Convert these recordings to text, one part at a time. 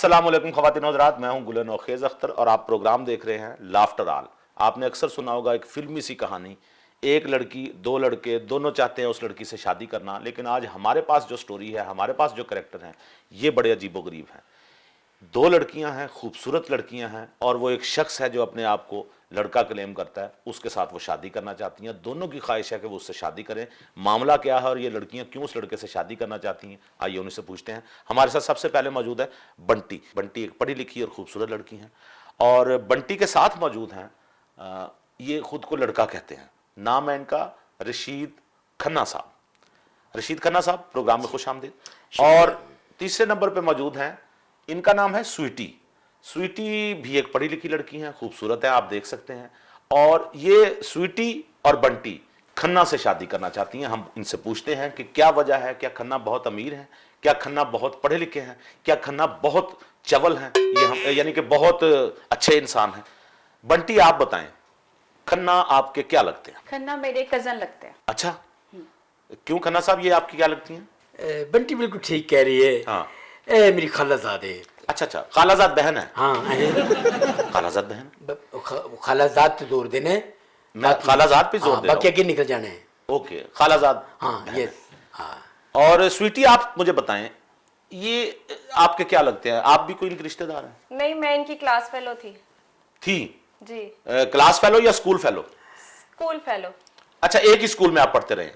अस्सलाम वालेकुम ख़वातीन हज़रात, मैं हूं गुल नौखेज़ अख्तर और आप प्रोग्राम देख रहे हैं लाफ्टर ऑल। आपने अक्सर सुना होगा एक फिल्मी सी कहानी, एक लड़की दो लड़के दोनों चाहते हैं उस लड़की से शादी करना, लेकिन आज हमारे पास जो स्टोरी है, हमारे पास जो कैरेक्टर हैं, ये बड़े अजीबोगरीब हैं। दो लड़कियां हैं, खूबसूरत लड़कियां हैं, और वो एक शख्स है जो अपने आप को लड़का क्लेम करता है, उसके साथ वो शादी करना चाहती हैं। दोनों की ख्वाहिश है कि वो उससे शादी करें। मामला क्या है और ये लड़कियां क्यों उस लड़के से शादी करना चाहती हैं, आइए उनसे पूछते हैं। हमारे साथ सबसे पहले मौजूद है बंटी। बंटी एक पढ़ी लिखी और खूबसूरत लड़की हैं, और बंटी के साथ मौजूद हैं ये खुद को लड़का कहते हैं। नाम है इनका रशीद खन्ना साहब। रशीद खन्ना साहब, प्रोग्राम में खुश आमदीद। और तीसरे नंबर पे मौजूद हैं, इनका नाम है स्वीटी। स्वीटी भी एक पढ़ी लिखी लड़की हैं, खूबसूरत है, आप देख सकते हैं। और ये स्वीटी और बंटी खन्ना से शादी करना चाहती हैं। हम इनसे पूछते हैं कि क्या वजह है, क्या खन्ना बहुत अमीर हैं, क्या खन्ना बहुत पढ़े लिखे हैं, क्या खन्ना बहुत चवल हैं, ये हम यानी कि बहुत अच्छे इंसान हैं। बंटी आप बताएं, खन्ना आपके क्या लगते हैं? खन्ना मेरे कजन लगते हैं। अच्छा, क्यों खन्ना साहब, ये आपकी क्या लगती हैं? बंटी बिल्कुल ठीक कह रही है। हाँ, मेरी खालाजाद है। अच्छा, खालाजाद बहन है। हाँ खालाजाद बहन, खालाजाद पे जोर देना है, मैं खालाजाद पे जोर दे रहा बाकी आगे निकल जाना है। हूं। ओके, खालाजाद। हाँ बहन ये है। हाँ। और स्वीटी आप मुझे बताएं, ये आपके क्या लगते हैं? आप भी कोई इनके रिश्तेदार हैं? नहीं, मैं इनकी क्लास फेलो थी जी। क्लास फेलो या स्कूल फेलो? School fellow. अच्छा, एक ही स्कूल में आप पढ़ते रहे?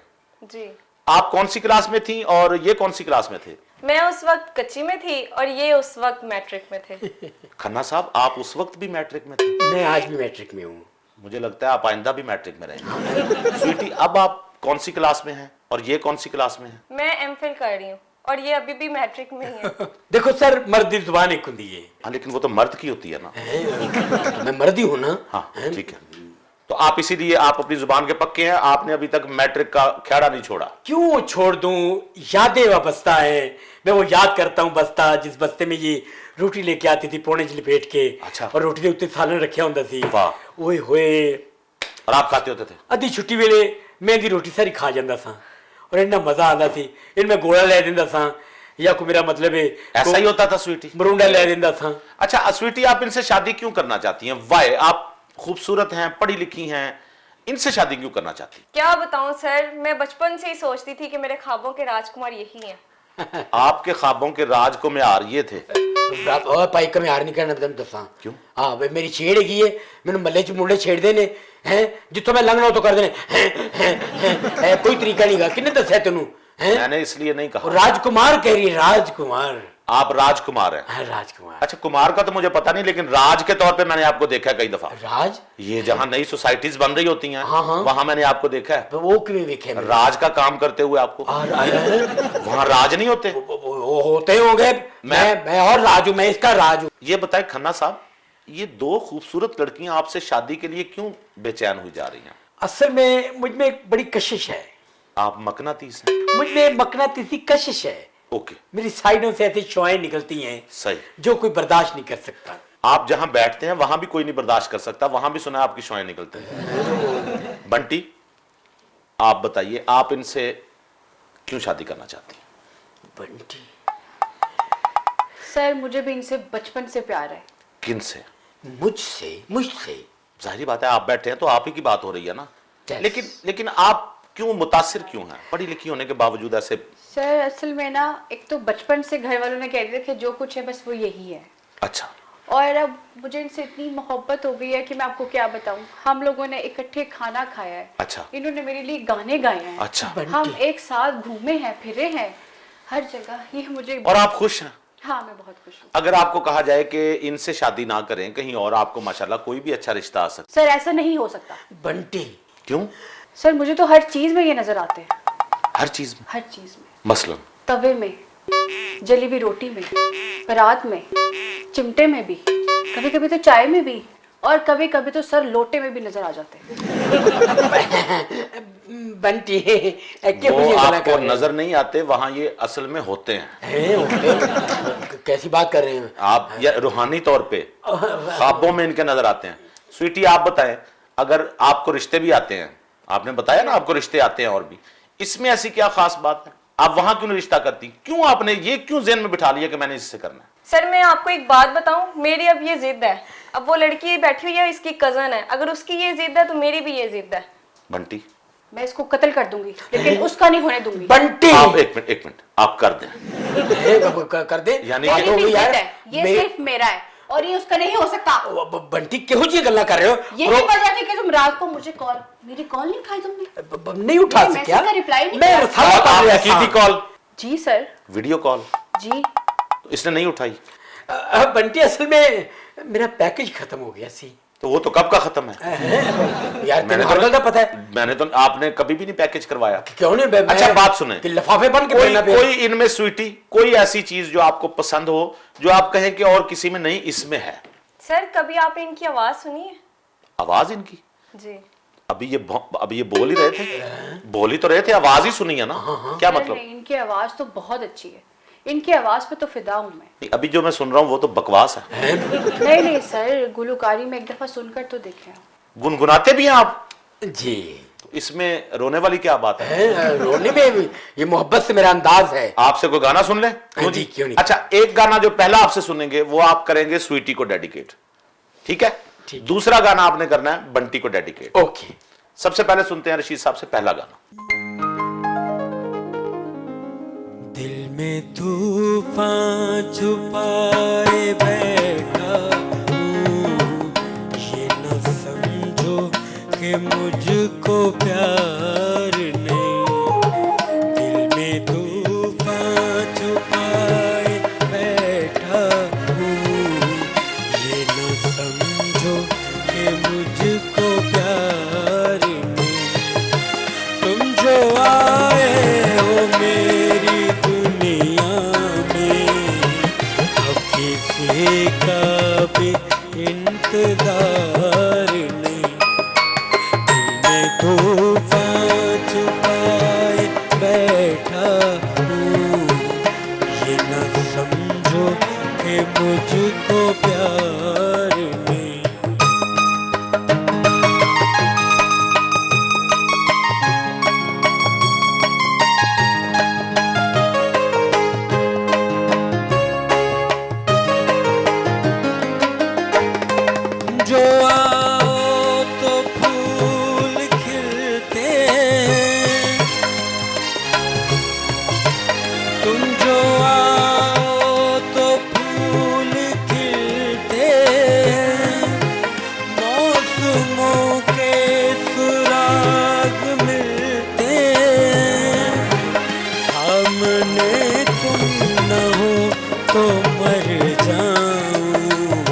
जी। आप कौन सी क्लास में थी और ये कौन सी क्लास में थे? मैं उस वक्त कच्ची में थी और ये उस वक्त मैट्रिक में थे। खन्ना साहब, आप उस वक्त भी मैट्रिक में थे? मैं आज भी मैट्रिक में हूँ। मुझे लगता है आप आइंदा भी मैट्रिक में रहेंगे। स्वीटी, अब आप कौन सी क्लास में हैं और ये कौन सी क्लास में है? मैं एमफिल कर रही हूँ और ये अभी भी मैट्रिक में ही है। देखो सर, मर्द की जुबान एक होती है। हाँ, लेकिन वो तो मर्द की होती है ना। तो मैं मर्द ही हूँ ना। हाँ ठीक है, तो आप इसीलिए आप अपनी जुबान के पक्के हैं, आपने अभी तक मैट्रिक का खेड़ा नहीं छोड़ा। क्यों छोड़ दूं, यादें वाबस्ता है। मैं वो याद करता हूँ बस्ता, जिस बस्ते में ये रोटी लेके आती थी पौने च लपेट के। अच्छा। और रोटी के उत्ते सालन रखा होंदा सी। वाह। ओए होए, और आप खाते होते थे? अद्धी छुट्टी वेले मैं दी रोटी सारी खा जाता सा और इन्ना मजा आता सी। इनमें गोला ले दिंदा सा, या कोई मेरा मतलब है ऐसा ही होता था स्वीटी? मरुंडा ले दिंदा सा। अच्छा स्वीटी, आप इनसे शादी क्यों करना चाहती हैं? वाई, आप खूबसूरत हैं, पढ़ी लिखी हैं, इनसे शादी क्यों करना चाहती? क्या बताऊं सर, मैं बचपन से ही सोचती थी कि मेरे ख्वाबों के राजकुमार यही हैं। आपके ख्वाबों के राजकुमार ये थे? और भाई कम यार नहीं करना तुम दसा। क्यों? हाँ भाई, मेरी छेड़ हैगी है, मैंने मल्ले च मुंडे छेड़ देने हैं, जितो मैं लंघना तो कर देने हैं, कोई तरीका नहीं गा। किन्ने दस्या तेनू? मैंने इसलिए नहीं कहा। राजकुमार कह रही है, राजकुमार। आप राजकुमार हैं? हाँ राजकुमार। अच्छा, कुमार का तो मुझे पता नहीं, लेकिन राज के तौर पे मैंने आपको देखा है कई दफा। राज? ये जहां नई सोसाइटीज बन रही होती हैं, हाँ, हाँ। वहां मैंने आपको देखा है। तो वो क्यों देखे मैंने? राज का काम करते हुए आपको। वहां राज नहीं होते? वो होते होंगे। मैं और राजू, मैं इसका राजू। ये बताए खन्ना साहब, ये दो खूबसूरत लड़कियां आपसे शादी के लिए क्यों बेचैन हुई जा रही हैं? असल में मुझ में एक बड़ी कशिश है। आप मकनातीस हैं? मुझ में मकनातीसी कशिश है। ओके। मेरी साइडों से ऐसी शुआएं निकलती हैं सही, जो कोई बर्दाश्त नहीं कर सकता। आप जहां बैठते हैं वहां भी कोई नहीं बर्दाश्त कर सकता, वहां भी सुना आपकी शुआएं निकलती हैं। बंटी, आप बताइए, आप इनसे क्यों शादी करना चाहती हैं? बंटी, सर मुझे भी इनसे बचपन से प्यार है। किन से? मुझसे। जाहिर बात है, आप बैठे हैं तो आप ही की बात हो रही है ना। Yes. लेकिन आप क्यों मुतासिर क्यों हैं, पढ़ी लिखी होने के बावजूद ऐसे? सर असल में ना, एक तो बचपन से घर वालों ने कह दिया कि जो कुछ है बस वो यही है। अच्छा। और अब मुझे इनसे इतनी मोहब्बत हो गई है कि मैं आपको क्या बताऊं। हम लोगों ने इकट्ठे खाना खाया है। अच्छा। इन्होंने मेरे लिए गाने गाए हैं। अच्छा। हम एक साथ घूमे हैं, फिरे हैं हर जगह। ये मुझे, और आप खुश हैं? हाँ मैं बहुत खुश हूँ। अगर आपको कहा जाए कि इनसे शादी ना करें, कहीं और आपको माशाल्लाह कोई भी अच्छा रिश्ता आ सकता? सर ऐसा नहीं हो सकता। बंटी। क्यों? सर मुझे तो हर चीज में ये नजर आते हैं। हर चीज में? हर चीज में। मसलन? तवे में, जली हुई रोटी में, परात में, चिमटे में भी, कभी कभी तो चाय में भी, और कभी कभी तो सर लोटे में भी नजर आ जाते हैं। बंटी, वो आपको नजर नहीं आते, वहां ये असल में होते हैं। कैसी बात कर रहे हैं आप? या रूहानी तौर पे ख्वाबों में इनके नजर आते हैं। स्वीटी आप बताएं, अगर आपको रिश्ते भी आते हैं, आपने बताया ना आपको रिश्ते आते हैं, और भी इसमें ऐसी क्या खास बात है? आप वहां क्यों नहीं रिश्ता करती? क्यों आपने ये क्यों ज़हन में बिठा लिया कि मैंने इससे करना है? सर मैं आपको एक बात बताऊं, मेरी अब ये जिद है। अब वो लड़की बैठी हुई है, इसकी कजन है, अगर उसकी ये जिद है तो मेरी भी ये जिद है। बंटी, मैं इसको कत्ल कर दूंगी, लेकिन उसका नहीं होने दूंगी। बंटी आप एक मिनट आप कर दें। कर दे यानी मेरी कि भी यार, जिद है, ये मैं- सिर्फ मेरा है और ये उसका नहीं हो सकता। बंटी केहू जी गल्ला कर रहे हो? यही वजह थी कि तुम रात को मुझे मेरी कॉल नहीं उठाई तुमने। नहीं उठा मैंने सकिया मैसेज का रिप्लाई नहीं मैं किया। सारा कर रहा की थी था। कॉल? जी सर। Video call? जी। तो इसने नहीं उठाई? बंटी असल में मेरा पैकेज खत्म हो गया सी। तो वो तो कब का खत्म है? यार मैंने तेरे को तो पता है मैंने तो आपने कभी भी नहीं पैकेज करवाया। क्यों नहीं? अच्छा बात सुने, कि लिफाफे बन के कोई पहनना पे कोई इनमें स्वीटी, कोई ऐसी चीज जो आपको पसंद हो, जो आप कहें कि और किसी में नहीं, इसमें है? सर कभी आपने इनकी आवाज सुनी है? आवाज इनकी? जी। अभी ये बोल ही रहे थे, बोल ही तो रहे थे, आवाज ही सुनी है ना? क्या नहीं, मतलब? नहीं, इनकी आवाज तो बहुत अच्छी है, इनकी आवाज पे तो फिदा हूं मैं। अभी जो मैं सुन रहा हूँ वो तो बकवास है। नहीं नहीं सर, गुलकारी में एक दफा सुनकर तो देखे आप। गुनगुनाते भी हैं आप? जी। तो इसमें रोने वाली क्या बात है? रोने में भी ये मोहब्बत से मेरा अंदाज है। आपसे कोई गाना सुन ले? क्यों जी, क्यों नहीं? अच्छा, एक गाना जो पहला आपसे सुनेंगे वो आप करेंगे स्वीटी को डेडिकेट, ठीक है? ठीक। दूसरा गाना आपने करना है बंटी को डेडिकेट। ओके। सबसे पहले सुनते हैं रशीद साहब से पहला गाना। दिल में तूफान छुपाए बैठा हूँ, ये न समझो कि मुझको प्यार नहीं। दिल में तूफान छुपाए बैठा हूँ, ये न समझो कि मुझको प्यार नहीं। तुम जो आए हो मेरी दुनिया में, अब किसी का भी इंतजार नहीं। दिल में तूफान छुपाए बैठा हूँ, ये न समझो कि मुझको प्यार नहीं। जो आओ तो फूल खिलते हैं, तुम जो आओ तो फूल खिलते हैं। मौसमों के सुराग मिलते हैं, सामने तुम न हो तो मर जाऊं,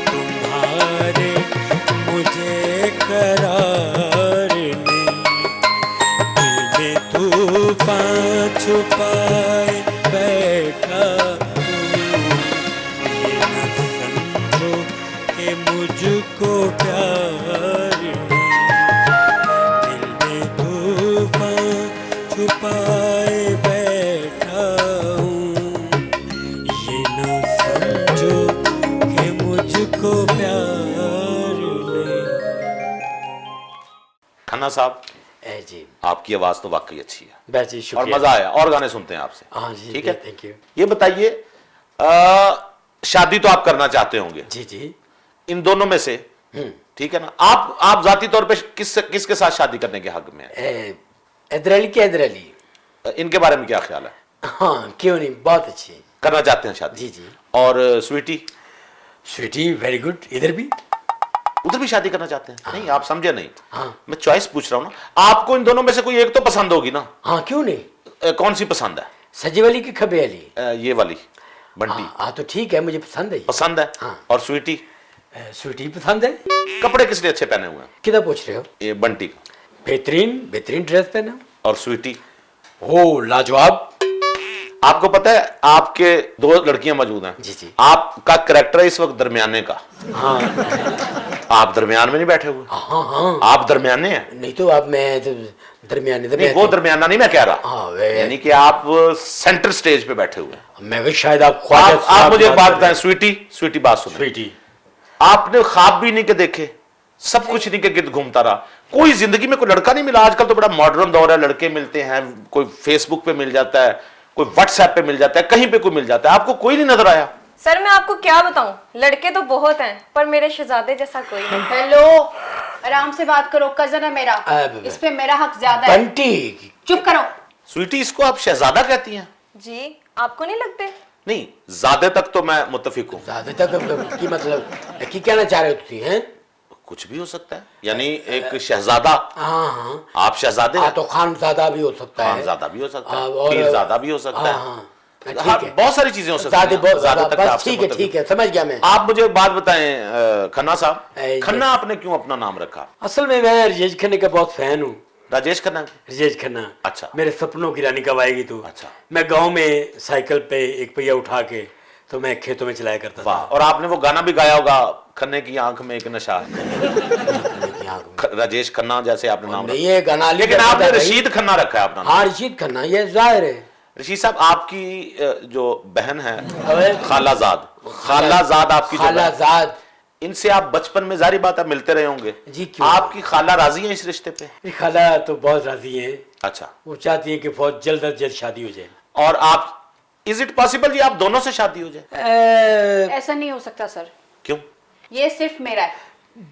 तुम्हारे मुझे करार नहीं। दिल में तूफान छुपाए बैठा हूँ, ये न समझो कि मुझको प्यार नहीं। दिल में तूफान छुपाए बैठा हूँ, ये न समझो कि मुझको प्यार नहीं। खन्ना साहब, जी आपकी आवाज तो वाकई अच्छी है बस जी, और शुक्रिया। मजा आया, और गाने सुनते हैं आपसे। हाँ जी, ठीक है, थैंक यू। ये बताइए, शादी तो आप करना चाहते होंगे जी जी। इन दोनों में से, ठीक है ना? आप जाती तौर पे किसके साथ शादी करने के हक में हैं? हैदर अली के हैदर अली। इनके बारे में क्या ख्याल है? हाँ क्यों नहीं, बहुत अच्छी। करना चाहते हैं शादी? जी जी। और स्वीटी? Sweety very good. इधर भी उधर भी शादी करना चाहते हैं? नहीं, आप समझे नहीं। हाँ। मैं चॉइस पूछ रहा हूं ना, आपको इन दोनों में से कोई एक तो पसंद होगी ना? हाँ क्यों नहीं। कौन सी पसंद है? सजीव अली की खबे अली। ये वाली बंटी हाँ तो ठीक है, मुझे पसंद है। पसंद है। हाँ। और स्वीटी? स्वीटी पसंद है। कपड़े किस लिए अच्छे पहने हुए हैं? किधर पूछ रहे हो? ये बंटी का। बेहतरीन बेहतरीन ड्रेस पहना। और स्वीटी? हो लाजवाब। आपको पता है आपके दो लड़कियां मौजूद हैं। जी जी। आपका करेक्टर है इस वक्त दरमियाने का। हाँ आप दरमियान में नहीं बैठे हुए, हाँ हाँ। आप दरमियाने हैं। नहीं तो अब मैं तो दरमियाने नहीं, वो दरमियाना नहीं मैं कह रहा, हाँ, वे- यानी कि आप सेंटर स्टेज पे बैठे हुए हैं। मैं भी शायद आप ख्वाजा आप मुझे एक बात बताएं, स्वीटी बात सुनो। स्वीटी आपने ख्वाब भी नहीं के देखे सब कुछ इन्हीं के गिर्द घूमता रहा, कोई जिंदगी में कोई लड़का नहीं मिला। आजकल तो बड़ा मॉडर्न दौर है, लड़के मिलते हैं, कोई फेसबुक पे मिल जाता है, कोई व्हाट्सएप पे मिल जाता है, कहीं पे कोई मिल जाता है, आपको कोई नहीं नजर आया? सर मैं आपको क्या बताऊं, लड़के तो बहुत हैं पर मेरे शहजादे जैसा कोई नहीं। हेलो, आराम से बात करो, कजन है मेरा, इस पे मेरा हक ज्यादा है। बंटी चुप करो। स्वीटी, इसको आप शहजादा कहती हैं? जी, आपको नहीं लगते? नहीं, ज्यादा तक तो मैं मुत्तफिक हूँ। ज्यादा तक की मतलब की कहना चाह रहे हो तुम हैं? कुछ भी हो सकता है, यानी एक शहजादा। हाँ हाँ आप शहजादे हाँ, तो खानजादा भी हो सकता है, खानजादा भी हो सकता हाँ, है, और- पीरजादा भी हो सकता हाँ, है। हाँ, हाँ, ठीक है। बहुत सारी चीजें हो सकती ज्यादा हैं। बहुत ज्यादा तक बस आपसे ठीक है, मुत्तफिक ठीक है, समझ गया मैं। आप मुझे एक बात बताएं खन्ना साहब, ये- खन्ना आपने क्यों अपना नाम रखा? असल में मैं राजेश खन्ना का बहुत फैन हूँ। राजेश खन्ना? राजेश खन्ना, अच्छा। मेरे सपनों की रानी कब आएगी तू। अच्छा। मैं गांव में साइकिल पे एक पहिया उठा के तो मैं खेतों में चलाया करता वाह, और आपने वो गाना भी गाया होगा, खन्ने की आंख में एक नशा है। था। राजेश खन्ना जैसे आपने नाम नहीं ये गाना रखा, लेकिन आपने रशीद खन्ना रखा है अपना नाम। हाँ रशीद खन्ना, ये जाहिर है। रशीद साहब, आपकी जो बहन है अबे, खालाजाद, खालाजाद आपकी जो बहन, खालाजाद, इनसे आप बचपन में जारी बात है मिलते रहे होंगे जी, क्यों? आपकी खाला राजी है इस रिश्ते पे? मेरी खाला तो बहुत राजी है, अच्छा, वो चाहती है कि बहुत जल्द अज जल्द शादी हो जाए। और आप, इज इट पॉसिबल जी आप दोनों से शादी हो जाए? ऐसा नहीं हो सकता सर, क्यों? ये सिर्फ मेरा है,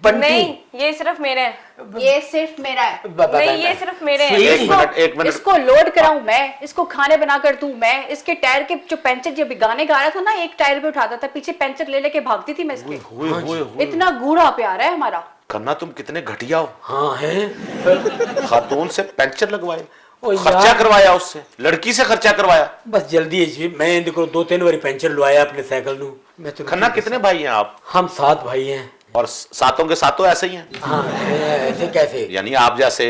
बंटी, नहीं, ये सिर्फ मेरे हैं। ये सिर्फ मेरा है। नहीं, ये सिर्फ मेरे हैं। Sweet। एक मिनट। इसको लोड कराऊं मैं, इसको खाने बना कर दूं मैं, इसके टायर के जो पंचर जब गाने गा रहा था ना, एक टायर पे उठाता था, पीछे पंचर ले लेके भागती थी मैं इसके। हुए इतना गूढ़ा प्यार है हमारा। खन्ना, तुम कितने घटिया हो, हाँ है, खातून से पंचर लगवाए, ओ यार। खर्चा करवाया, उससे लड़की से खर्चा करवाया। बस जल्दी है जी, मैं देखो 2-3 बारी पंचर लुआया अपने साइकिल नू। मैं तो खन्ना, कितने भाई हैं आप? हम 7 भाई हैं। और सातों के सातों ऐसे ही हैं? हाँ ऐसे कैसे? यानी आप जैसे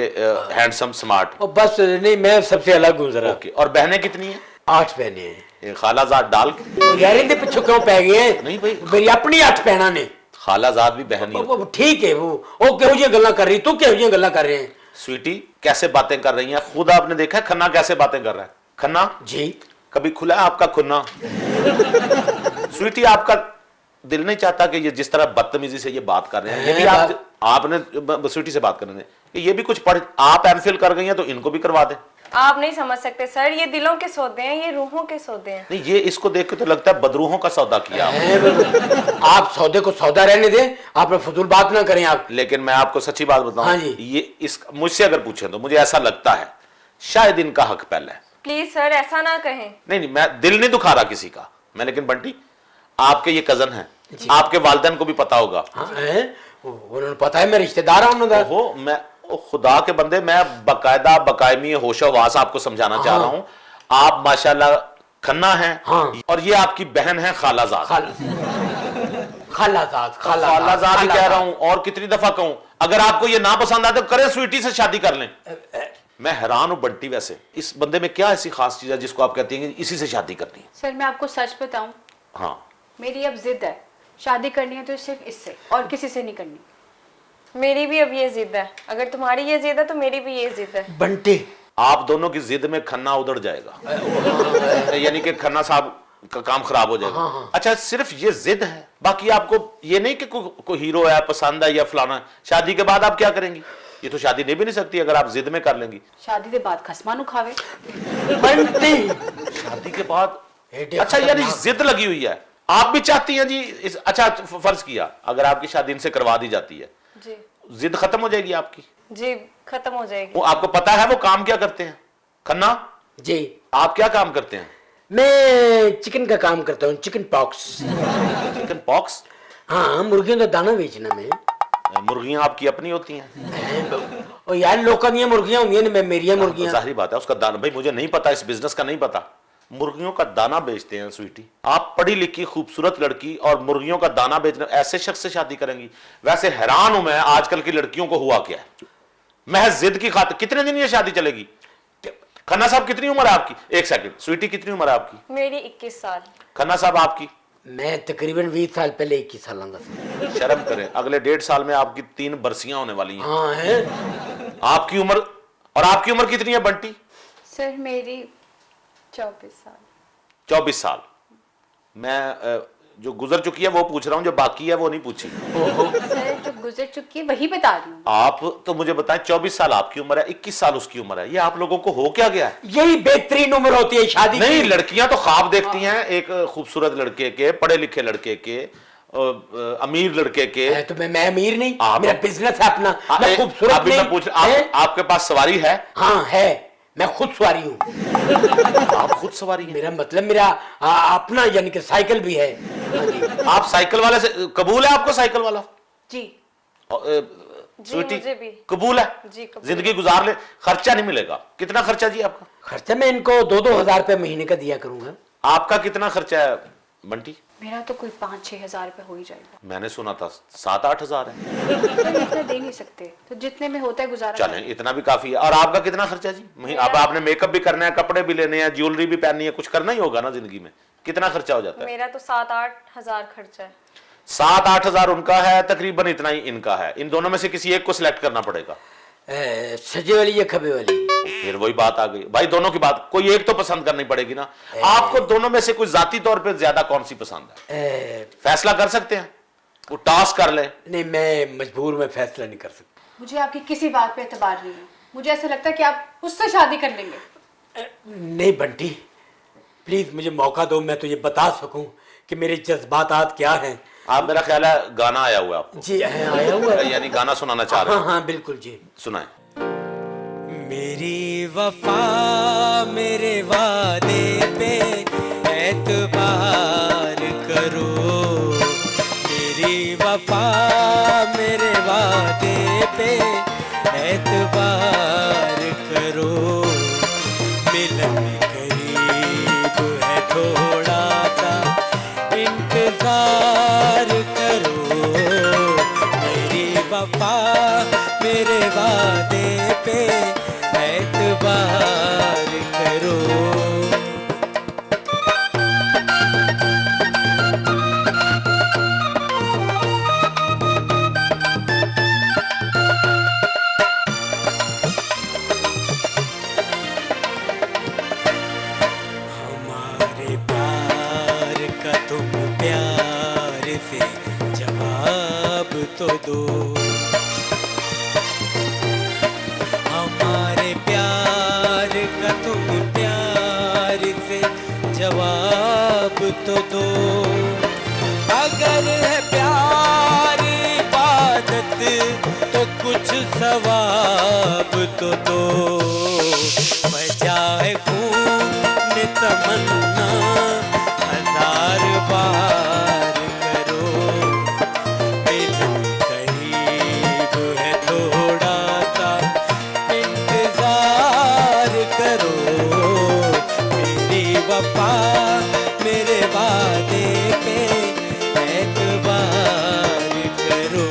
हैंडसम, स्मार्ट। और बस नहीं, मैं सबसे अलग हूँ जरा। ओके, और बहनें कितनी हैं? 8 बहने हैं। ये खालाजाद डाल के? यार इनके पीछे क्यों पै गए हैं? नहीं भाई, मेरी अपनी 8 बहना ने। खालाजाद भी बहन ही होती वो ठीक है, वो केहू जी गल्ला कर रही, तू केहू जी गल्ला कर रहे हैं। स्वीटी कैसे बातें कर रही हैं, खुद आपने देखा है खन्ना कैसे बातें कर रहा है? खन्ना जी कभी खुला है आपका खुन्ना? स्वीटी, आपका दिल नहीं चाहता कि ये जिस तरह बदतमीजी से ये बात कर रहे हैं, ये भी आपने स्वीटी से बात करने दें, ये भी कुछ पढ़, आप एमफिल कर गई हैं तो इनको भी करवा दें। आप नहीं समझ सकते सर, ये दिलों के सौदे हैं, ये रूहों के सौदे हैं। नहीं, ये इसको देख के तो लगता है बदरूहों का सौदा किया आपने। आप सौदे को सौदा रहने दें, आप फजूल बात ना करें आप। लेकिन मैं आपको सच्ची बात बताऊं, हाँ जी। ये इस मुझसे अगर पूछें तो मुझे ऐसा लगता है शायद इनका हक पहले है। प्लीज सर ऐसा ना कहें। नहीं, मैं दिल नहीं दुखा रहा किसी का मैं, लेकिन बंटी आपके ये कजन हैं, आपके वालिदैन को भी पता होगा। हाँ, हैं? उन्होंने पता है मैं रिश्तेदार हूं उन्होंने। ओहो, मैं ओ खुदा के बंदे, मैं बकायदा बकायमी होशोवास आपको समझाना चाह रहा हूं। आप माशाल्लाह खन्ना हैं, हाँ। और ये आपकी बहन है खालाजाद। खालाजाद, खालाजाद ही कह रहा हूं, और कितनी दफा कहूं, अगर आपको ये ना पसंद आए तो करें स्वीटी से शादी कर लें। मैं हैरान हूं बंटी, वैसे इस बंदे में क्या ऐसी खास चीज है जिसको आप कहती हैं कि इसी से शादी करनी है? सर मैं आपको सच बताऊं, हाँ, मेरी अब जिद है, शादी करनी है तो सिर्फ इससे और किसी से नहीं करनी। मेरी भी अब ये जिद है, अगर तुम्हारी ये जिद है तो मेरी भी ये जिद है। बंटी, आप दोनों की जिद में खन्ना उधड़ जाएगा, यानी कि खन्ना साहब का काम खराब हो जाएगा। अच्छा, सिर्फ ये जिद है, बाकी आपको ये नहीं कि कोई हीरो है पसंद है या फलाना है। शादी के बाद आप क्या करेंगी? ये तो शादी नहीं भी नहीं सकती अगर आप जिद में कर लेंगी। शादी के बाद खसमान उखावे। बंटी, शादी के बाद? अच्छा, यानी जिद लगी हुई है, आप भी चाहती हैं जी अच्छा, फर्ज किया अगर आपकी शादी इनसे करवा दी जाती है, जी जिद खत्म हो जाएगी आपकी? जी, खत्म हो जाएगी। वो आपको पता है वो काम क्या करते हैं? खन्ना, जी आप क्या काम करते हैं? मैं चिकन का काम करता हूँ, चिकन पॉक्स। Chicken pox? हाँ, मुर्गियों का दाना बेचना मैं। मुर्गियां आपकी अपनी होती हैं? और यार लोगों की मुर्गियां होंगी ना, मेरी मुर्गियां। जाहिर बात है, उसका दाना, भाई मुझे नहीं पता, इस बिजनेस का नहीं पता। मुर्गियों का दाना बेचते हैं स्वीटी? आप पढ़ी लिखी खूबसूरत लड़की और मुर्गियों का दाना बेचने ऐसे शख्स से शादी करेंगी? वैसे हैरान हूं मैं, आजकल की लड़कियों को हुआ क्या है, महज जिद की खातिर। कितने दिन ये शादी चलेगी? खन्ना साहब कितनी उम्र है आपकी? एक सेकंड, स्वीटी कितनी उम्र है आपकी? मेरी 21 साल। खन्ना साहब आपकी? मैं तकरीबन 20 साल पहले 21 साल का था। शर्म करें, अगले 1.5 साल में आपकी 3 बरसियां होने वाली हैं। हाँ है। आपकी उम्र, और आपकी उम्र कितनी है बंटी? सर मेरी 24 साल। 24 साल। मैं जो गुजर चुकी है वो पूछ रहा हूं, जो बाकी है वो नहीं पूछी। सर जो गुजर चुकी है वही बता रही हूँ। आप तो मुझे बताएं, 24 साल आपकी उम्र है, 21 साल उसकी उम्र है, ये आप लोगों को हो क्या गया है? यही बेहतरीन उम्र होती है शादी नहीं, की। लड़कियां तो ख्वाब देखती हैं एक खूबसूरत लड़के के, पढ़े लिखे लड़के के, अमीर लड़के के। तो मैं अमीर नहीं, आप- मेरा बिजनेस है अपना, मैं खूबसूरत अभी नहीं। मैं पूछ हैं? आपके पास सवारी है? हाँ है, मैं खुद सवारी हूँ। आप खुद सवारी हैं? मेरा मतलब मेरा अपना यानी कि साइकिल भी है। हाँ जी। आप साइकिल वाले से कबूल है आपको साइकिल वाला? जी स्वीटी मुझे भी। कबूल है? जी, कबूल जिंदगी गुजार ले, खर्चा नहीं मिलेगा। कितना खर्चा जी आपका? खर्चा मैं इनको 2-2 हजार रुपए महीने का दिया करूंगा। आपका कितना खर्चा है बंटी? मेरा तो कोई 5-6 हजार रुपए हो ही जाएगा। मैंने सुना था 7-8 हजार है। पर इतना दे नहीं सकते, तो जितने में होता है गुजारा चलें, इतना भी काफी है। और आपका कितना खर्चा जी? अब आपने मेकअप भी करना है, कपड़े भी लेने हैं, ज्वेलरी भी पहननी है, कुछ करना ही होगा ना जिंदगी में। कितना खर्चा हो जाता है? मेरा तो 7-8 हजार खर्चा है। 7-8 हजार उनका है, तकरीबन इतना ही इनका है। इन दोनों में से किसी एक को सिलेक्ट करना पड़ेगा। सजे वाली या खबे वाली? फिर वही बात आ गई भाई, दोनों की बात, कोई एक तो पसंद करनी पड़ेगी ना। आपको दोनों में से कोई जाती तौर पे ज्यादा कौन सी पसंद है? फैसला कर सकते हैं, वो टास्क कर ले। नहीं, मैं मजबूर में फैसला नहीं कर सकता। मुझे आपकी किसी बात पे एतबार नहीं है। मुझे ऐसा लगता है कि आप उससे शादी कर लेंगे। नहीं बंटी, प्लीज मुझे मौका दो, मैं तुझे बता सकूं कि मेरे जज्बात क्या हैं। आप, मेरा ख्याल है गाना आया हुआ है आपको। जी है, आया हुआ है। यानी गाना सुनाना चाह रहे हाँ हैं? हाँ बिल्कुल जी। सुनाए। मेरी वफा मेरे वादे पे एतबार करो, मेरी वफा मेरे वादे पे एतबार करो, मिलन करीब है थोड़ा सा इंतजार करो, मेरी वफा मेरे वादे पे एतबार करो। हमारे प्यार का तुम प्यार से जवाब तो दो, हमारे प्यार का तुम प्यार से जवाब तो दो, अगर है प्यार इबादत तो कुछ सवाब तो दो, बजाए खून तमन्ना हजार बार करो, मिलन करीब है थोड़ा सा इंतजार करो, मेरी वफा मेरे वादे पे एतबार करो।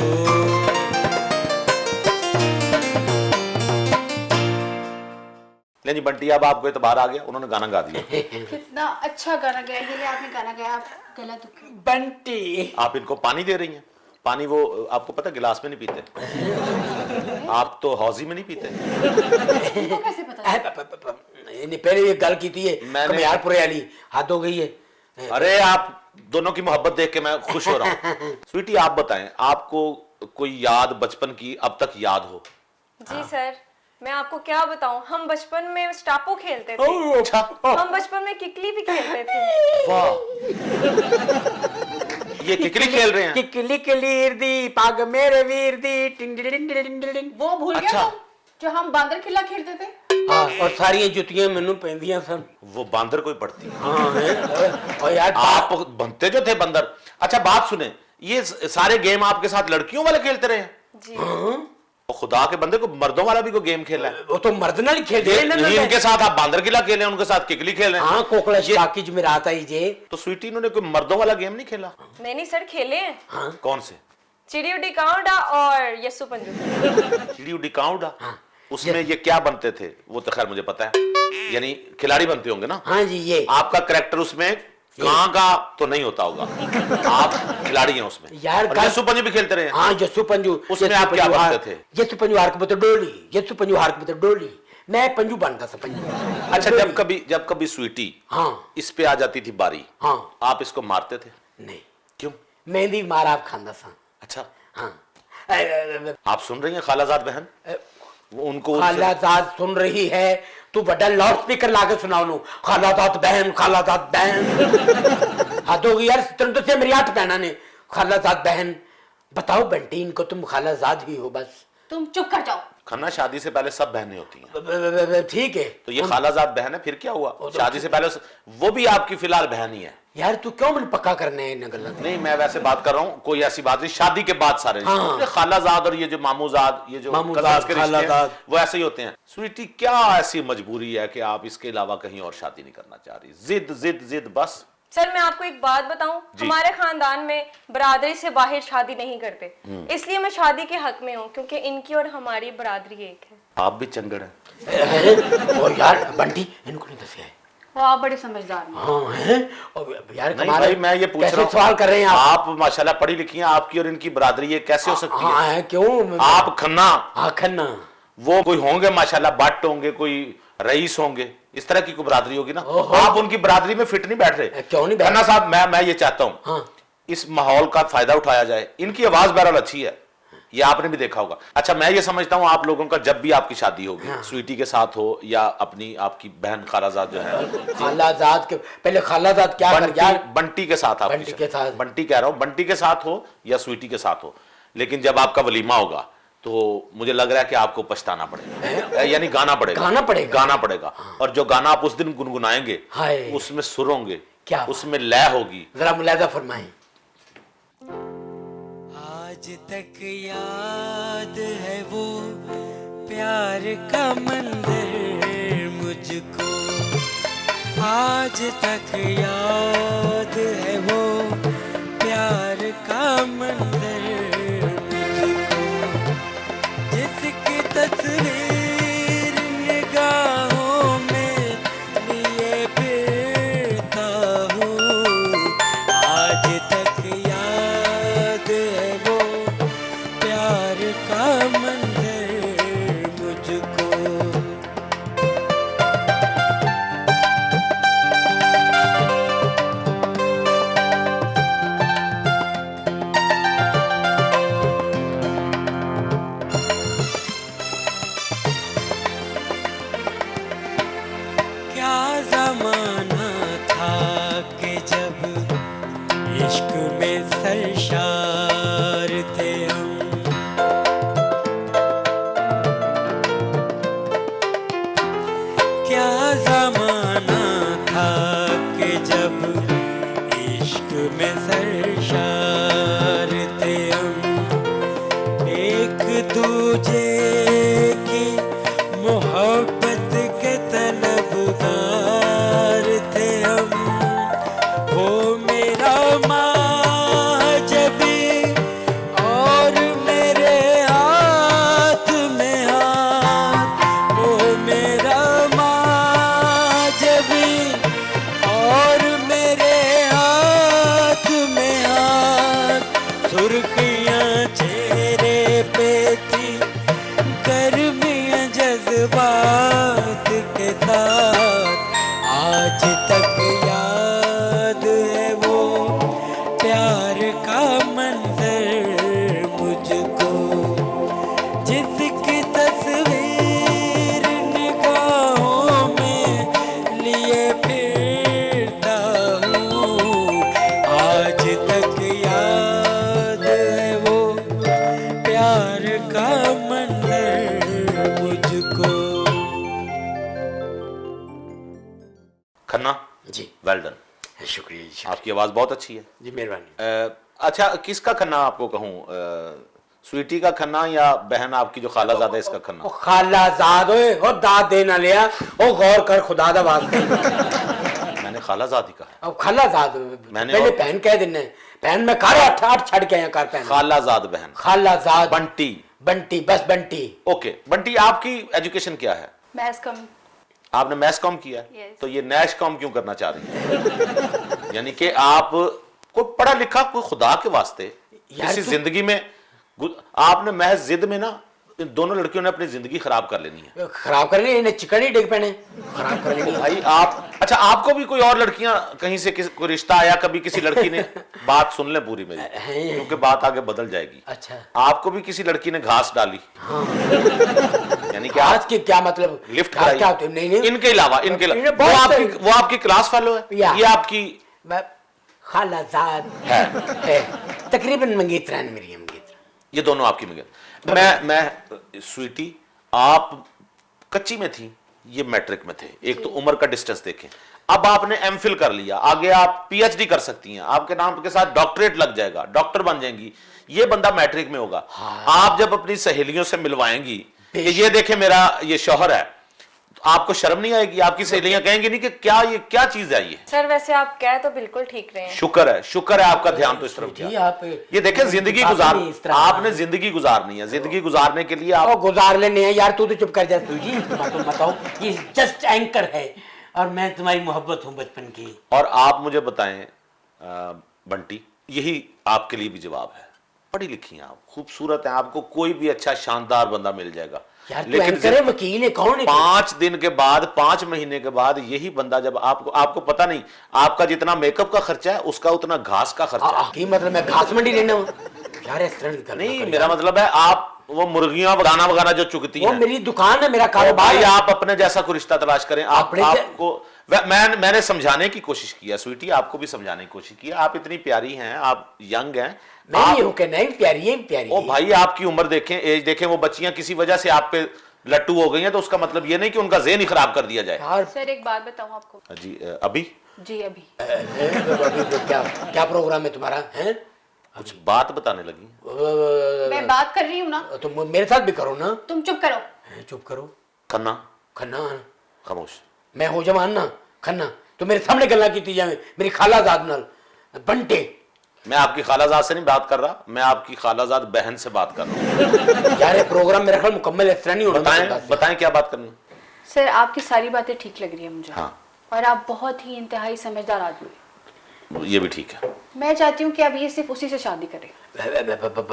नहीं जी बंटी, अब आपको एतबार आ गया, उन्होंने गाना गा दिया। कितना अच्छा गाना गाया, ये लिए आपने गाना गाया, आप गला दुखे। बंटी, आप इनको पानी दे रही हैं? पानी वो आपको पता गिलास में नहीं पीते, आप तो हौजी में नहीं पीते। इनको कैसे पता? नहीं पहले ये गल की थी, मैंने- कमियारपुरे वाली हाथ हो गई है। अरे आप दोनों की मोहब्बत देख के मैं खुश हो रहा हूँ। स्वीटी आप बताएं, आपको कोई याद बचपन की अब तक याद हो? जी सर, मैं आपको क्या बताऊं, हम बचपन में स्टापो खेलते थे, अच्छा, हम बचपन में किकली भी खेलते थे। वाह, ये किकली खेल रहे हैं? किकली कलीर दी पाग मेरे वीर दी टिंडिलिंडिलिंडिलिंग। वो भूल गया अच्छा। तुम, जो हम बांदर किला खेलते थे। हाँ, और सारी जुतियां मैनू पैंदियां सन। वो बांदर कोई पड़ती? हाँ है। और यार आप बनते जो थे बंदर। अच्छा बात सुने, ये सारे गेम आपके साथ लड़कियों वाले खेलते रहे हैं? जी तो खुदा के बंदे को मर्दों वाला भी कोई गेम खेला है? वो तो मर्द नाल खेलते हैं ना। नहीं, इनके साथ आप बांदर किला खेले, उनके साथ किकली खेले। हाँ, कोकला बाकी जो मेरा आता ही जे। तो स्वीटी इन्होंने कोई मर्दों वाला गेम नहीं खेला? नहीं सर, खेले हैं। कौन से? चिड़ी उड़ी काउंडा और यस्सू पंजू। चिड़ी उड़ी काउंडा? उसमें ये क्या बनते थे? वो तो खैर मुझे पता है, यानी खिलाड़ी बनते होंगे ना? हाँ जी, ये आपका करेक्टर उसमें कहाँ का तो नहीं होता होगा, आप खिलाड़ी हैं उसमें। यार और यस्सू पंजू भी खेलते रहे हैं? हाँ, जस्सू पंजू। उसमें यस्सू आप क्या पंजू बनते थे? यस्सू पंजू हार के बता डोली, यस्सू पंजू हार के बता डोली। मैं पंजू बनता था, पंजू। अच्छा, जब कभी स्वीटी हाँ इस पे आ जाती थी बारी, हाँ। आप इसको मारते थे? नहीं, क्यों? मेहंदी मार आप खांदा सा। अच्छा, हाँ, आप सुन रही हैं खालाजाद बहन, वो उनको खालाजाद सुन रही है, तू बड़ा लाउड स्पीकर लाके सुना उन्हों, खालाजाद बहन, खालाजाद बहन। हद होगी यार, तुम तो से मेरी 8 बहना ने खालाजाद बहन। बताओ बंटी, इनको तुम खालाजाद ही हो बस। तुम चुप कर जाओ। खन्ना, शादी से पहले सब बहनें होती हैं। ठीक है, तो ये खालाजाद बहन है, फिर क्या हुआ? शादी से पहले वो भी आपकी फिलहाल बहन ही है। यार तू क्यों मुझे पक्का करने है इन गल्लां? नहीं, मैं वैसे बात कर रहा हूँ, कोई ऐसी बात नहीं। शादी के बाद सारे हाँ। ये खालाजाद और ये जो मामूजाद, ये जो मामूजाद, cousins के रिश्ते हैं, खालाजाद, वो ऐसे ही होते हैं। स्वीटी, क्या ऐसी मजबूरी है कि आप इसके अलावा कहीं और शादी नहीं करना चाह रही? जिद जिद जिद बस। सर मैं आपको एक बात बताऊं, हमारे खानदान में बरादरी से बाहर शादी नहीं करते, इसलिए मैं शादी के हक में हूँ, क्योंकि इनकी और हमारी बरादरी एक है। आप भी चंगड़ हैं। ओ यार बंटी, इनको नहीं दसिया है। वो आप बड़े समझदार हैं। हाँ हैं, और यार नहीं भाई, मैं ये पूछ कैसे रहा हूँ, सवाल कर रहे हैं आप? आप माशाल्लाह पढ़ी लिखी हैं, आपकी और इनकी बरादरी ये कैसे हो सकती हाँ है? है, क्यों? आप खन्ना, हाँ खन्ना, वो कोई होंगे माशाल्लाह, भट्ट होंगे, कोई रईस होंगे, इस तरह की कोई बरादरी होगी ना। आप उनकी बरादरी में फिट नहीं बैठ रहे। क्यों नहीं बैठ? खन्ना साहब, मैं ये चाहता हूँ, हाँ। इस माहौल का फायदा उठाया जाए। इनकी आवाज बहरहाल अच्छी है, ये आपने भी देखा होगा। अच्छा, मैं ये समझता हूँ आप लोगों का जब भी आपकी शादी होगी, स्वीटी के साथ हो या अपनी आपकी बहन खालाजाद जो है, खालाजाद के पहले खालाजाद क्या कर यार? बंटी के साथ, आपकी बंटी के साथ, बंटी कह रहा हूँ, बंटी के साथ हो या स्वीटी के साथ हो, लेकिन जब आपका वलीमा होगा तो मुझे लग रहा है कि आपको पछताना पड़ेगा, यानी गाना पड़ेगा। गाना पड़ेगा, गाना पड़ेगा। और जो गाना आप उस दिन गुनगुनाएंगे, उसमें सुर होंगे, क्या उसमें लय होगी। जरा मुलाजा फरमाएं। आज तक याद है वो प्यार का मंदिर मुझको, आज तक याद है वो प्यार का मंदिर मुझको, जिसकी तस्वीर निगाहों में लिए फिरता हूँ, आज तक याद है वो प्यार का मंदिर मुझको। क्या जमाना था कि जब इश्क में सरशार थे हम, क्या जमाना था कि जब इश्क में सरशार थे हम, एक दूजे की मोहब्बत के तलबगार थे हम, वो मेरा माजबी और मेरे हाथ में हाथ, वो मेरा माजबी और मेरे हाथ में हाथ, सुर्खियाँ चेहरे पे थी, गर्मियाँ जज्बात के साथ, आज तक याद है वो प्यार का मंजर मुझको, जिसकी तस्वीर निगाहों में लिए फिरता हूँ, आज तक याद है वो प्यार का मंजर मुझको। खन्ना जी वेल डन, शुक्रिया जी, आपकी आवाज बहुत अच्छी है जी मेहरबानी। अच्छा, किसका खन्ना आपको कहूँ, स्वीटी का खन्ना या बहन आपकी जो खालाजाद है इसका खन्ना? ओ खालाजाद ओए, ओ दाद देना लिया, ओ गौर कर खुदा दा वास्ते। मैंने खालाजाद ही कहा। अब खालाजाद मैंने पहले और- बहन कह देना है, बहन में कर 8 छड़ के आया कर पहन। खालाजाद बहन, खालाजाद बंटी। बंटी, बस बंटी। ओके बंटी, आपकी एजुकेशन क्या है? मैथ्स कम। आपने मैथ्स कॉम किया है? Yes. तो ये नैश कॉम क्यों करना चाह रही है? यानी कि आप कोई पढ़ा लिखा, कोई खुदा के वास्ते यार किसी तू- जिंदगी में आपने महज जिद में ना इन दोनों लड़कियों ने अपनी जिंदगी खराब कर लेनी है। खराब कर लेनी, इन्हें चिकन ही डिग पैने, खराब कर लेनी। भाई आप, अच्छा आपको भी कोई और लड़कियां कहीं से कोई रिश्ता आया कभी, किसी लड़की ने, बात सुन ले पूरी मेरी क्योंकि बात आगे बदल जाएगी। अच्छा, आपको भी किसी लड़की ने घास डाली? हाँ। यानी कि आज के क्या मतलब, लिफ्ट क्या कराई? क्या होते? नहीं नहीं, इनके अलावा वो आपकी क्लास फेलो है, या। ये आपकी खालाजाद है, तकरीबन मंगेतरान मेरी है, मंगेतरान। ये दोनों आपकी मैं स्वीटी, आप कच्ची में थी, ये मैट्रिक में थे। एक तो उम्र का डिस्टेंस देखें। अब आपने एमफिल कर लिया, आगे आप पीएचडी कर सकती हैं, आपके नाम के साथ डॉक्टरेट लग जाएगा, डॉक्टर बन जाएंगी। ये बंदा मैट्रिक में होगा। आप जब अपनी सहेलियों से मिलवाएंगी कि ये देखे मेरा ये शौहर है, तो आपको शर्म नहीं आएगी? आपकी सहेलियां कहेंगी नहीं कि ये क्या चीज है ये? सर वैसे आप कह तो बिल्कुल ठीक रहे हैं। शुक्र है आपका ध्यान तो इस तरफ जी, गया। आप ये देखें, जिंदगी आपने जिंदगी गुजारनी है। जिंदगी गुजारने के लिए आप गुजार लेने हैं यार। तू तो चुप कर जा तू जी, तुम बताओ। ये जस्ट एंकर है और मैं तुम्हारी मोहब्बत हूँ बचपन की। और आप मुझे बताएं बंटी, यही आपके लिए भी जवाब है। पढ़ी लिखी हैं आप, खूबसूरत हैं, आपको कोई भी अच्छा शानदार बंदा मिल जाएगा। यार तू एंकर है, वकील है, कौन है? 5 दिन के बाद, 5 महीने के बाद यही बंदा जब आपको पता नहीं, आपका जितना मेकअप का खर्चा है उसका उतना घास का खर्चा है। की मतलब मैं घास मंडी रहना हूँ यार? इस तरह नहीं, मेरा मतलब है आप वो मुर्गियां वगाना जो चुगती वो हैं, मेरी दुकान है, मेरा भाई कारोबार है। आप अपने जैसा कोई रिश्ता तलाश करें। आपको मैंने समझाने की कोशिश किया स्वीटी, आपको भी समझाने की कोशिश की। आप इतनी प्यारी हैं, आप यंग हैं। नहीं हूं कि नहीं, प्यारी है, प्यारी ओ भाई आपकी उम्र देखें, एज देखें। वो बच्चियां किसी वजह से आप पे लट्टू हो गई हैं तो उसका मतलब ये नहीं कि उनका ज़हन ही खराब कर दिया जाए। यार सर एक बात बताऊं आपको? जी अभी जी अभी क्या प्रोग्राम है तुम्हारा? है कुछ बात बताने लगी। मैं बात कर रही हूँ ना, तुम मेरे साथ भी करो ना। तुम चुप करो। चुप करो। खन्ना खन्ना खामोश। मैं हो जवान ना खन्ना, तो मेरे सामने गल्ला की जाए मेरी खालाजाद नाल बंटे। मैं आपकी खालाजाद से नहीं बात कर रहा, मैं आपकी खालाजाद बहन से बात कर रहा हूँ। यार ये प्रोग्राम मेरा ख्याल मुकम्मल इस तरह नहीं होना। बताएं क्या बात करनी? सर आपकी सारी बातें ठीक लग रही है मुझे। हाँ। और आप बहुत ही इंतहाई समझदार आदमी हैं। ये भी ठीक है। मैं चाहती हूँ कि अब ये सिर्फ उसी से शादी करें।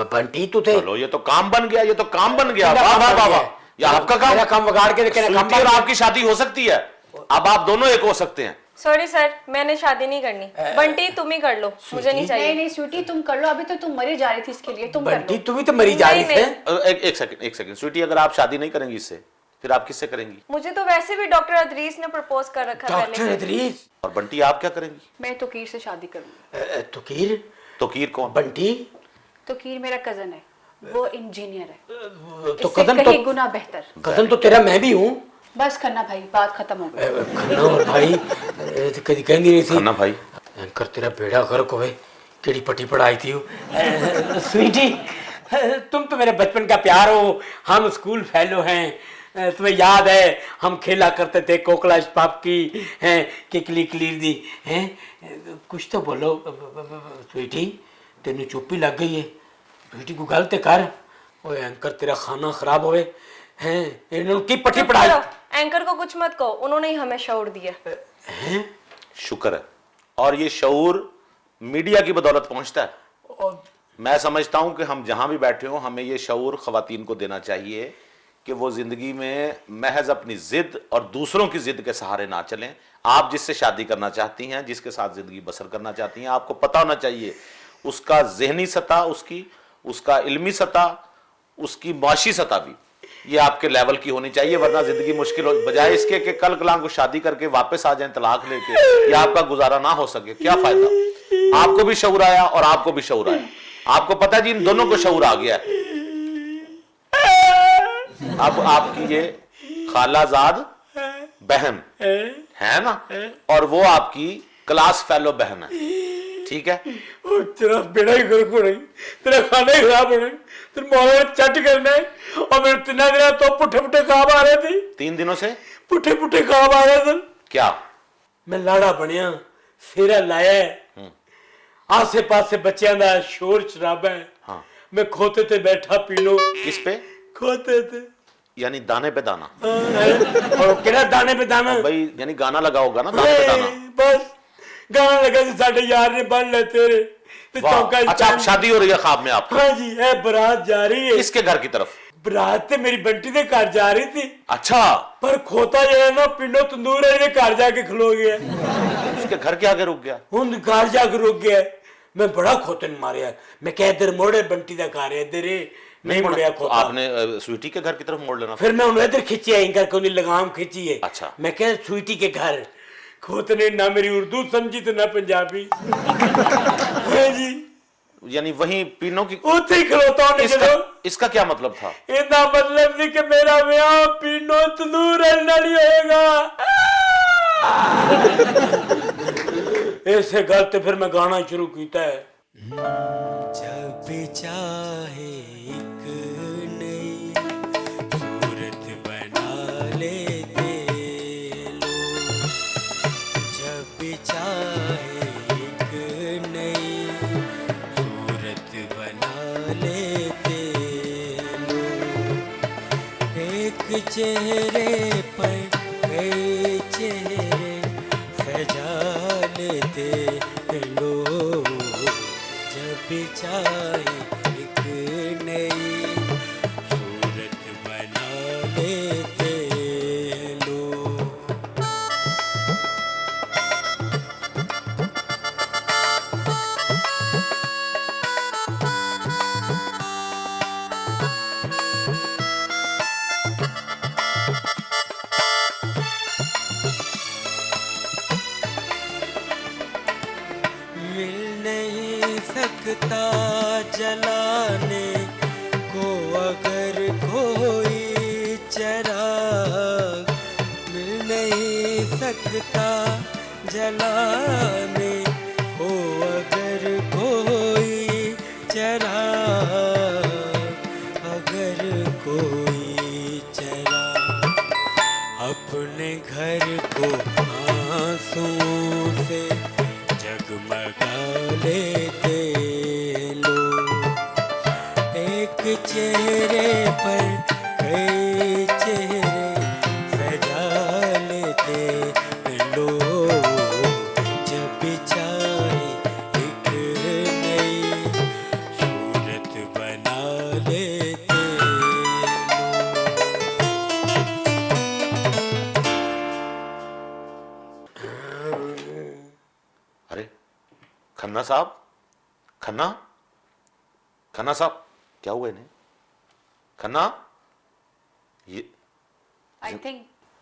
बंटी तू थे। चलो ये तो काम बन गया, ये तो काम बन गया। वाह वाह वाह वाह, ये आपका काम। मेरा काम बिगाड़ के स्वीटी और आपकी शादी हो सकती है। अब आप दोनों एक हो सकते हैं। सॉरी सर, मैंने शादी नहीं करनी। बंटी तुम ही कर लो, मुझे नहीं चाहिए। नहीं स्वीटी तुम कर लो, अभी तो तुम मरी जा रही थी इसके लिए, तुम कर बंटी लो। तू भी तो मरी जा रही नहीं, थी। एक सेकंड स्वीटी, अगर आप शादी नहीं करेंगी इससे, फिर आप किससे करेंगी? मुझे तो वैसे भी डॉक्टर अदरीस ने प्रपोज कर रखा है डॉक्टर पहले। अदरीस। और बंटी आप क्या करेंगी? मैं तोकीर से शादी करूंगी। तोकीर? तोकीर कौन? बंटी तोकीर मेरा कजन है, वो इंजीनियर है, तो इससे कजन कहीं गुना बेहतर। कजन तो तेरा मैं भी हूँ। बस खन्ना भाई, बात खत्म हो गई। खन्ना और भाई कभी कहती नहीं थी खन्ना भाई, एंकर तेरा बेड़ा गर्क होवे, केड़ी पट्टी पढ़ाई थी स्वीटी। तुम तो मेरे बचपन का प्यार हो, हम स्कूल फेलो हैं। तुम्हें याद है हम खेला करते थे कोकला पाप की हैं, किकली क्लीर दी हैं। कुछ तो बोलो स्वीटी, तेन चुप्पी लग गई है। स्वीटी को गलत कर। ओए एंकर तेरा खाना खराब होवे हैं, इन्होंने की पट्टी पढ़ाई। एंकर को कुछ मत कहो, उन्होंने ही हमें शऊर दिया। हैं? शुक्र है। और ये शऊर मीडिया की बदौलत पहुंचता है। मैं समझता हूं कि हम जहां भी बैठे हो, हमें ये शऊर खवातीन को देना चाहिए कि वो जिंदगी में महज अपनी जिद और दूसरों की जिद के सहारे ना चलें। आप जिससे शादी करना चाहती हैं, जिसके साथ जिंदगी बसर करना चाहती हैं, आपको पता होना चाहिए उसका जहनी सतह, उसका इल्मी सतह, उसकी माशी सतह भी ये आपके लेवल की होनी चाहिए, वरना जिंदगी मुश्किल हो। बजाय इसके कि कल कलाम को शादी करके वापस आ जाएं तलाक लेके, या आपका गुजारा ना हो सके, क्या फायदा? आपको भी शऊर आया और आपको भी शऊर आया। आपको पता है जी, इन दोनों को शऊर आ गया है। अब आपकी ये खालाजाद बहन है ना, और वो आपकी क्लास फेलो बहन है, ठीक है? तेरा बेड़ा ही गर्क हो रही, तेरा खाना ही खराब हो रही, तेरे मौला चट करना है। और मेरे 3 दिन तो पुठे पुठे काम आ रहे थे। 3 दिनों से पुठे पुठे काम आ रहे थे। क्या? मैं लाड़ा बनया, फेरा लाया, आसे पासे बच्चों का शोर शराबा है। हाँ। मैं खोते ते बैठा पी लो। किस पे? खोते थे यानी दाने पे दाना। और केड़ा दाने पे दाना भाई, यानी गाना लगा होगा ना, दाने पे दाना। बस गाना लगा कि साढ़े यार ने बन ले तेरे। अच्छा, आप शादी हो रही है ख्वाब में आप? हाँ जी, है बारात जा रही है। किसके घर की तरफ? बरात ते मेरी बंटी दे घर जा रही थी, अच्छा, पर खोता जो है ना पिंडो तंदूर वाले दे घर जाके खलो गया। उसके घर के आगे रुक गया। हुन घर जाके रुक गया। मैं बड़ा खोतन मारिया, मैं कह इधर मोड़े बंटी दा घर है इधर नहीं मुड़िया तो खोता। आपने स्वीटी के घर की तरफ मोड़ लेना था। फिर मैं उन्हें इधर खींची आई करके उन्हें लगाम खींची है। अच्छा। मैं कह स्वीटी के घर, खोतने ना मेरी उर्दू समझी तो ना पंजाबी। है जी, यानी वहीं पीनों की। उत्थे ही खलोता होने इसका क्या मतलब था? इतना मतलब थी कि मेरा ब्याह पीनो तंदूर नाल ही होएगा। ऐसे गल ते फिर मैं गाना शुरू किया है। जब चाहे एक नई सूरत बना लेते लोग, जब चाहे एक नई सूरत बना लेते लोग, एक चेहरे पर कई चेहरे सजा लेते लोग, जब चाहे एक नई सूरत बना लेते लोग। मिल नहीं सकता जलाने को अगर कोई चिराग, मिल नहीं सकता जलाने को अगर कोई चिराग, अगर कोई चिराग, अपने घर को आंसुओं से जगमगा लेते लोग, एक चेहरे पर कई चेहरे सजा लेते लोग, जब चाहे एक नई सूरत बना लेते लोग। अरे खन्ना साहब, खन्ना साहब, क्या हुआ इन्हें? खन्ना, ये आई थिंक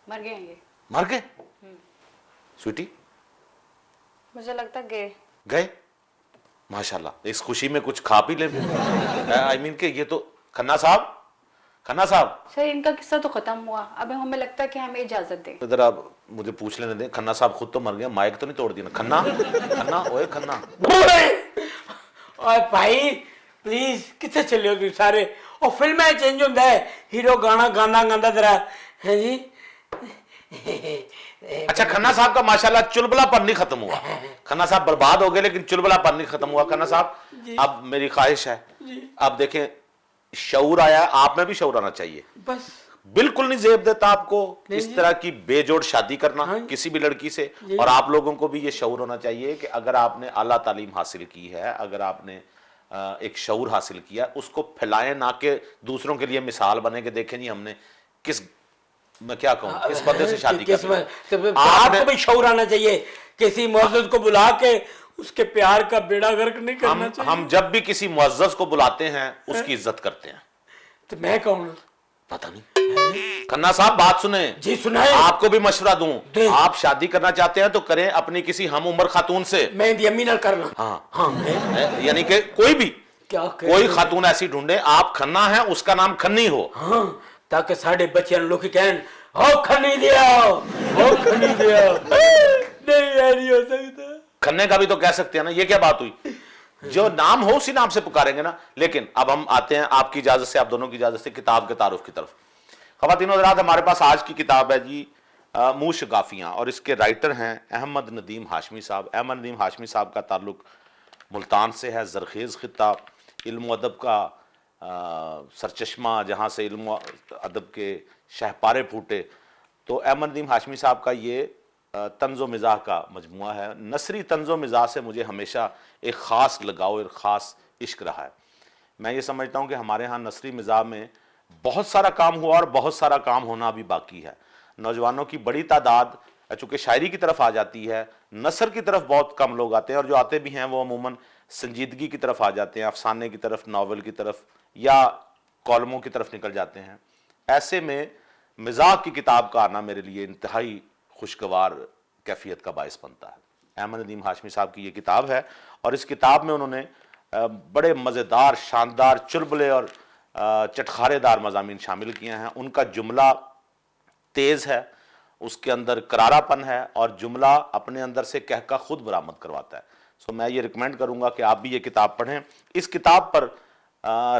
मर गए हैं ये। मर गए? स्वीटी मुझे लगता गए। गए? माशाल्लाह, इस खुशी में कुछ खा पी ले। आई मीन के ये तो खन्ना साहब सर इनका किस्सा तो खत्म हुआ, अब हमें लगता है कि हमें इजाजत दें। इधर आप मुझे पूछ लेने दें। खन्ना साहब खुद तो मर गए, माइक तो नहीं तोड़ दिया ना? खन्ना ओए खन्ना। ओए भाई प्लीज किथे चले हो तुम सारे? और फिल्म में चेंज होता है, हीरो गाना गाना गांदा जरा है जी। अच्छा, खन्ना साहब का माशाल्लाह चुलबुलापन नहीं खत्म हुआ। खन्ना साहब बर्बाद हो गए लेकिन चुलबुलापन नहीं खत्म हुआ। खन्ना साहब, अब मेरी ख्वाहिश है, अब देखें शऊर आया, आप में भी शऊर आना चाहिए। बस बिल्कुल नहीं जेब देता आपको इस तरह की बेजोड़ शादी करना किसी भी लड़की से। और आप लोगों को भी ये शऊर होना चाहिए कि अगर आपने आला तालीम हासिल की है, अगर आपने एक शऊर हासिल किया, उसको फैलाएं, ना कि दूसरों के लिए मिसाल बने कि देखें जी हमने किस, मैं क्या कहूं, किस बंदे से शादी की। आपको भी शऊर आना चाहिए, किसी मुअज्जज को बुला के उसके प्यार का बेड़ा गर्क नहीं करना चाहिए। हम जब भी किसी मुअज्जज को बुलाते हैं उसकी इज्जत करते हैं। तो मैं कौन? पता नहीं। खन्ना साहब बात सुने जी, सुनाए। आपको भी मशवरा दूं, आप शादी करना चाहते हैं तो करें अपनी किसी हम उम्र खातून से। मैं इंदी अम्मी नाल करना। हाँ, यानी कि कोई भी क्या कोई खातून ऐसी ढूंढे, आप खन्ना है उसका नाम खन्नी हो। हाँ, ताकि साढ़े बच्चे लोग कहन हो खन्नी दिया, हो खन्नी दिया। नहीं हो सकता। खन्ने का भी तो कह सकते हैं ना, ये क्या बात हुई? जो नाम हो उसी नाम से पुकारेंगे ना। लेकिन अब हम आते हैं आपकी इजाजत से, आप दोनों की इजाजत से किताब के तारुफ की तरफ। ख़वातीन हज़रात, हमारे पास आज की किताब है जी मूश गाफियाँ, और इसके राइटर हैं अहमद नदीम हाशमी साहब। अहमद नदीम हाशमी साहब का ताल्लुक मुल्तान से है, ज़रखेज़ ख़ित्ता, इल्म अदब का सरचश्मा, जहाँ से इल्म अदब के शहपारे फूटे। तो अहमद नदीम हाशमी साहब का ये तंज़ो मिज़ाह का मजमुआ है। नसरी तंज़ो मिज़ाह से मुझे हमेशा एक ख़ास लगाव, एक ख़ास इश्क रहा है। मैं ये समझता हूँ कि हमारे यहाँ नसरी मिज़ाह में बहुत सारा काम हुआ और बहुत सारा काम होना अभी बाकी है। नौजवानों की बड़ी तादाद चूंकि शायरी की तरफ आ जाती है, नसर की तरफ बहुत कम लोग आते हैं, और जो आते भी हैं वो अमूमन संजीदगी की तरफ आ जाते हैं, अफसाने की तरफ, नावल की तरफ या कॉलमों की तरफ निकल जाते हैं। ऐसे में मिजाक की किताब का आना मेरे लिए इंतहाई खुशगवार कैफियत का बायस बनता है। अहमद नदीम हाशमी साहब की ये किताब है और इस किताब में उन्होंने बड़े मज़ेदार, शानदार, चुलबुले और चटखारेदार मज़ामीन शामिल किए हैं। उनका जुमला तेज़ है, उसके अंदर करारापन है और जुमला अपने अंदर से कह का खुद बरामद करवाता है। सो मैं ये रिकमेंड करूँगा कि आप भी ये किताब पढ़ें। इस किताब पर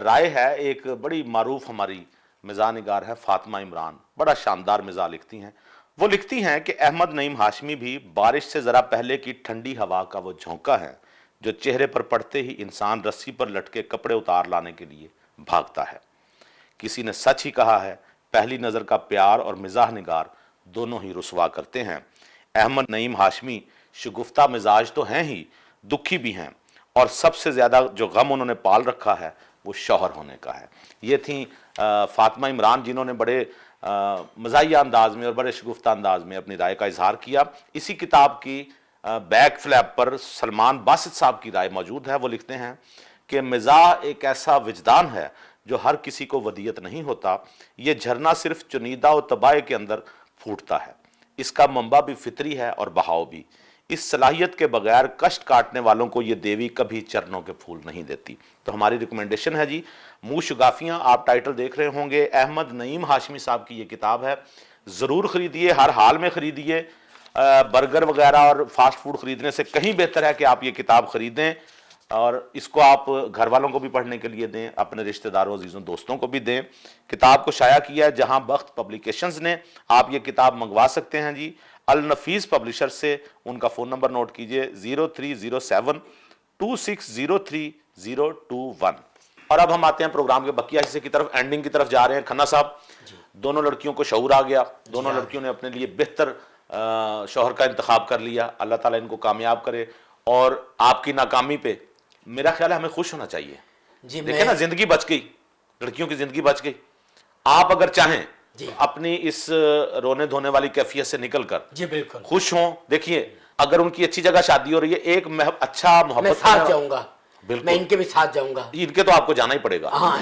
राय है एक बड़ी मारूफ हमारी मिज़ाह निगार है फातिमा इमरान, बड़ा शानदार मिज़ाह लिखती हैं। वो लिखती हैं कि अहमद नईम हाशमी भी बारिश से ज़रा पहले की ठंडी हवा का वो झोंका है जो चेहरे पर पड़ते ही इंसान रस्सी पर लटके कपड़े उतार लाने के लिए भागता है। किसी ने सच ही कहा है, पहली नज़र का प्यार और मिज़ाह निगार दोनों ही रुसवा करते हैं। अहमद नईम हाशमी शगुफ्ता मिजाज तो हैं ही, दुखी भी हैं, और सबसे ज़्यादा जो गम उन्होंने पाल रखा है वो शौहर होने का है। ये थी फातिमा इमरान जिन्होंने बड़े मज़ाहिया अंदाज में और बड़े शगुफ्ता अंदाज में अपनी राय का इजहार किया। इसी किताब की बैक फ्लैप पर सलमान बासित साहब की राय मौजूद है। वो लिखते हैं कि मिज़ाह एक ऐसा विजदान है जो हर किसी को वदियत नहीं होता। ये झरना सिर्फ चुनीदा और तबाह के अंदर फूटता है। इसका मंबा भी फितरी है और बहाव भी। इस सलाहियत के बगैर कष्ट काटने वालों को ये देवी कभी चरणों के फूल नहीं देती। तो हमारी रिकमेंडेशन है जी, मुँह शुगाफियाँ, आप टाइटल देख रहे होंगे, अहमद नईम हाशमी साहब की ये किताब है, ज़रूर ख़रीदिए, हर हाल में ख़रीदिए। बर्गर वगैरह और फास्ट फूड ख़रीदने से कहीं बेहतर है कि आप ये किताब ख़रीदें और इसको आप घर वालों को भी पढ़ने के लिए दें, अपने रिश्तेदारों, अजीज़ों, दोस्तों को भी दें। किताब को शाया किया है जहां बख्त पब्लिकेशंस ने। आप ये किताब मंगवा सकते हैं जी अल नफीस पब्लिशर से। उनका फ़ोन नंबर नोट कीजिए 030726030021। और अब हम आते हैं प्रोग्राम के बकिया हिस्से की तरफ, एंडिंग की तरफ जा रहे हैं। खन्ना साहब, दोनों लड़कियों को शऊर आ गया, दोनों लड़कियों ने अपने लिए बेहतर शौहर का इंतखाब कर लिया। अल्लाह ताला इनको कामयाब करे। और आपकी नाकामी पे मेरा ख्याल है हमें खुश होना चाहिए जी। देखिए ना, जिंदगी बच गई, लड़कियों की जिंदगी बच गई। आप अगर चाहें अपनी इस रोने धोने वाली कैफियत से निकलकर जी बिल्कुल खुश हों। देखिए, अगर उनकी अच्छी जगह शादी हो रही है, एक अच्छा मोहब्बत साथ जाऊंगा, बिल्कुल मैं इनके भी साथ जाऊंगा। इनके तो आपको जाना ही पड़ेगा। हाँ,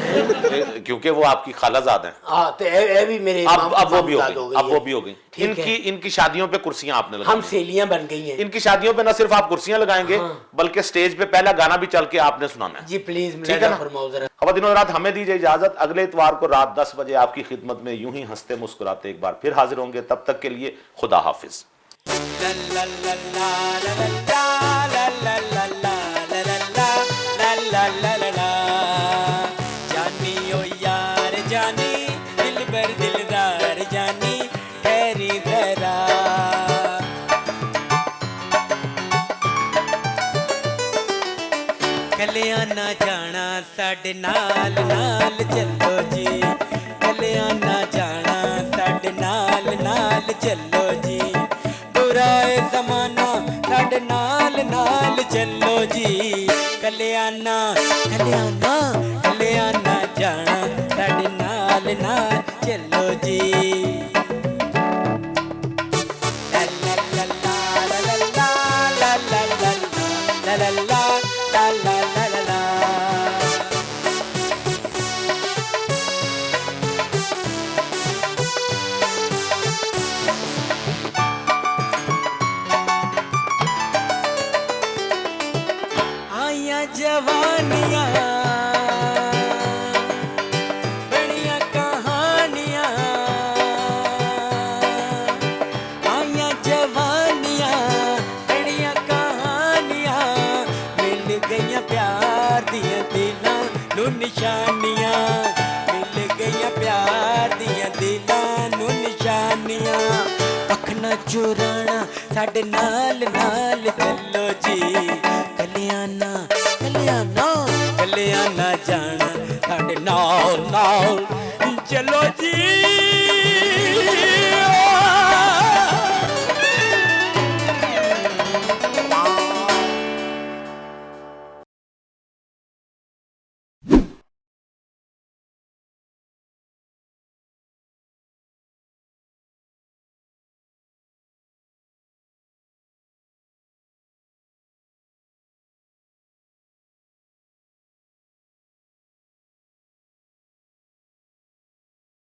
क्योंकि वो आपकी खालाजाद हैं। तो ए भी मेरे अब वो भी हो गई, अब वो भी हो गई। इनकी शादियों पे कुर्सियां आपने लगाई, हम सेलियां बन गई हैं। इनकी शादियों पे ना सिर्फ आप कुर्सियां लगाएंगे, बल्कि स्टेज पे पहला गाना भी चल के आपने सुनाना है जी। प्लीज, ठीक है ना। खवातीन रात हमें दीजिए इजाजत। अगले इतवार को रात 10 बजे आपकी खिदमत में यूं ही हंसते मुस्कुराते एक बार फिर हाजिर होंगे। तब तक के लिए खुदा हाफिज। जानी ओ यार जानी, दिल भर दिलदार जानी, ठहरी जरा। कल्याणा जाना साडे नाल नाल चलो जी, कल्याणा जाना साडे नाल नाल चलो जी। बुराए जमाना साडे नाल नाल चलो जी। कल्याणा कल्याणा कल्याणा जाना साडे नाल नाल चलो जी। ला ला ला ला ला ला ला ला ला ला ला ला ला ला ला। आया जवानियां बड़िया कहानियां, आया जवानियां बड़िया कहानियां, मिल गईयां प्यार दियां दिलां नू निशानियां, मिल गईयां प्यार दियां दिलां नू निशानियां। अखना चुराना साडे नाल नाल चलो जी। कल्याणा कल्याणा कल्याणा जाना साडे नाल नाल चलो जी।